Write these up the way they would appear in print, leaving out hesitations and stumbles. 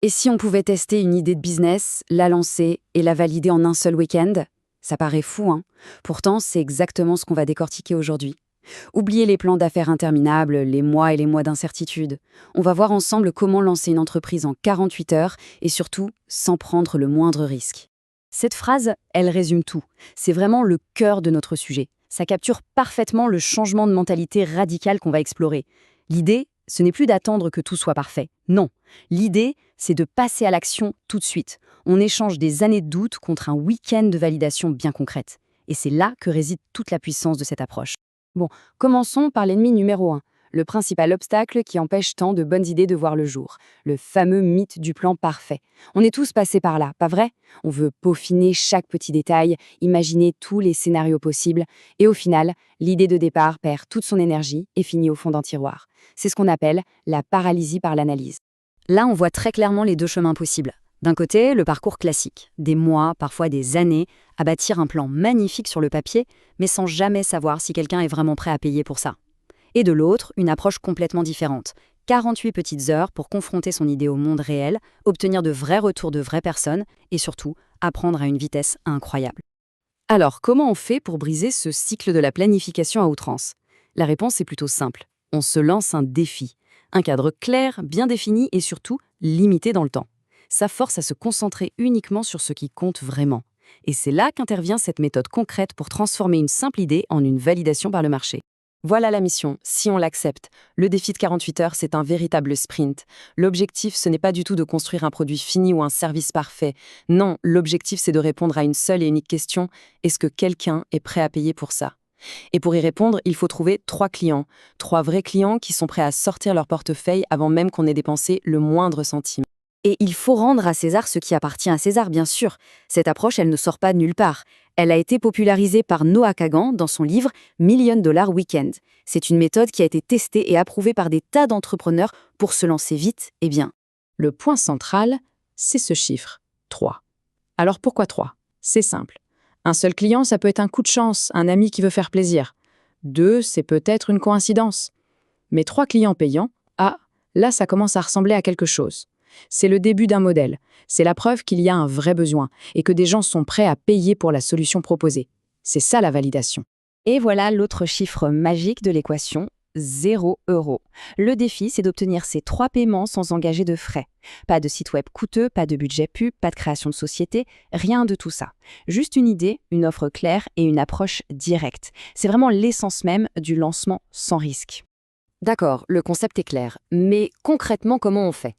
Et si on pouvait tester une idée de business, la lancer et la valider en un seul week-end? Ça paraît fou, hein? Pourtant, c'est exactement ce qu'on va décortiquer aujourd'hui. Oubliez les plans d'affaires interminables, les mois et les mois d'incertitude. On va voir ensemble comment lancer une entreprise en 48 heures et surtout sans prendre le moindre risque. Cette phrase, elle résume tout. C'est vraiment le cœur de notre sujet. Ça capture parfaitement le changement de mentalité radical qu'on va explorer. L'idée, ce n'est plus d'attendre que tout soit parfait. Non. L'idée, c'est de passer à l'action tout de suite. On échange des années de doute contre un week-end de validation bien concrète. Et c'est là que réside toute la puissance de cette approche. Bon, commençons par l'ennemi numéro 1, le principal obstacle qui empêche tant de bonnes idées de voir le jour, le fameux mythe du plan parfait. On est tous passés par là, pas vrai? On veut peaufiner chaque petit détail, imaginer tous les scénarios possibles, et au final, l'idée de départ perd toute son énergie et finit au fond d'un tiroir. C'est ce qu'on appelle la paralysie par l'analyse. Là, on voit très clairement les deux chemins possibles. D'un côté, le parcours classique, des mois, parfois des années, à bâtir un plan magnifique sur le papier, mais sans jamais savoir si quelqu'un est vraiment prêt à payer pour ça. Et de l'autre, une approche complètement différente. 48 petites heures pour confronter son idée au monde réel, obtenir de vrais retours de vraies personnes et surtout apprendre à une vitesse incroyable. Alors, comment on fait pour briser ce cycle de la planification à outrance? La réponse est plutôt simple. On se lance un défi. Un cadre clair, bien défini et surtout limité dans le temps. Ça force à se concentrer uniquement sur ce qui compte vraiment. Et c'est là qu'intervient cette méthode concrète pour transformer une simple idée en une validation par le marché. Voilà la mission, si on l'accepte. Le défi de 48 heures, c'est un véritable sprint. L'objectif, ce n'est pas du tout de construire un produit fini ou un service parfait. Non, l'objectif, c'est de répondre à une seule et unique question. Est-ce que quelqu'un est prêt à payer pour ça? Et pour y répondre, il faut trouver 3 clients. 3 vrais clients qui sont prêts à sortir leur portefeuille avant même qu'on ait dépensé le moindre centime. Et il faut rendre à César ce qui appartient à César, bien sûr. Cette approche, elle ne sort pas de nulle part. Elle a été popularisée par Noah Kagan dans son livre Million Dollar Weekend. C'est une méthode qui a été testée et approuvée par des tas d'entrepreneurs pour se lancer vite et bien. Le point central, c'est ce chiffre, 3. Alors pourquoi 3? C'est simple. Un seul client, ça peut être un coup de chance, un ami qui veut faire plaisir. 2, c'est peut-être une coïncidence. Mais 3 clients payants, là ça commence à ressembler à quelque chose. C'est le début d'un modèle. C'est la preuve qu'il y a un vrai besoin et que des gens sont prêts à payer pour la solution proposée. C'est ça la validation. Et voilà l'autre chiffre magique de l'équation, 0 €. Le défi, c'est d'obtenir ces 3 paiements sans engager de frais. Pas de site web coûteux, pas de budget pub, pas de création de société, rien de tout ça. Juste une idée, une offre claire et une approche directe. C'est vraiment l'essence même du lancement sans risque. D'accord, le concept est clair, mais concrètement, comment on fait?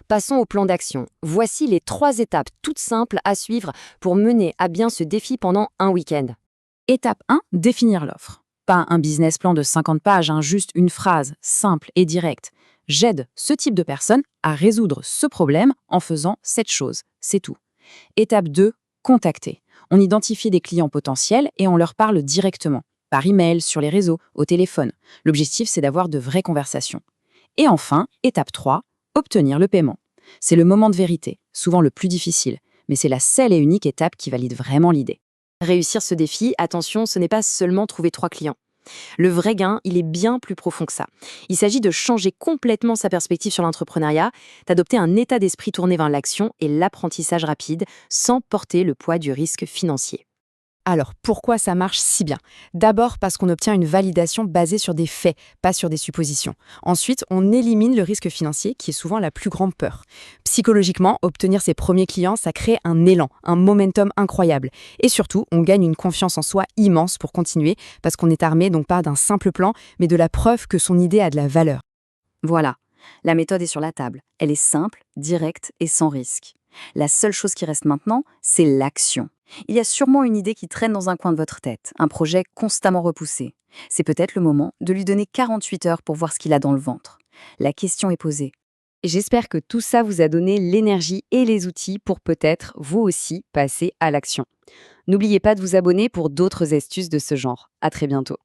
Passons au plan d'action. Voici les 3 étapes toutes simples à suivre pour mener à bien ce défi pendant un week-end. Étape 1, définir l'offre. Pas un business plan de 50 pages, juste une phrase simple et directe. J'aide ce type de personne à résoudre ce problème en faisant cette chose. C'est tout. Étape 2, contacter. On identifie des clients potentiels et on leur parle directement. Par email, sur les réseaux, au téléphone. L'objectif, c'est d'avoir de vraies conversations. Et enfin, étape 3, obtenir le paiement. C'est le moment de vérité, souvent le plus difficile, mais c'est la seule et unique étape qui valide vraiment l'idée. Réussir ce défi, attention, ce n'est pas seulement trouver 3 clients. Le vrai gain, il est bien plus profond que ça. Il s'agit de changer complètement sa perspective sur l'entrepreneuriat, d'adopter un état d'esprit tourné vers l'action et l'apprentissage rapide, sans porter le poids du risque financier. Alors, pourquoi ça marche si bien? D'abord parce qu'on obtient une validation basée sur des faits, pas sur des suppositions. Ensuite, on élimine le risque financier, qui est souvent la plus grande peur. Psychologiquement, obtenir ses premiers clients, ça crée un élan, un momentum incroyable. Et surtout, on gagne une confiance en soi immense pour continuer, parce qu'on est armé donc pas d'un simple plan, mais de la preuve que son idée a de la valeur. Voilà, la méthode est sur la table. Elle est simple, directe et sans risque. La seule chose qui reste maintenant, c'est l'action. Il y a sûrement une idée qui traîne dans un coin de votre tête, un projet constamment repoussé. C'est peut-être le moment de lui donner 48 heures pour voir ce qu'il a dans le ventre. La question est posée. J'espère que tout ça vous a donné l'énergie et les outils pour peut-être, vous aussi, passer à l'action. N'oubliez pas de vous abonner pour d'autres astuces de ce genre. À très bientôt.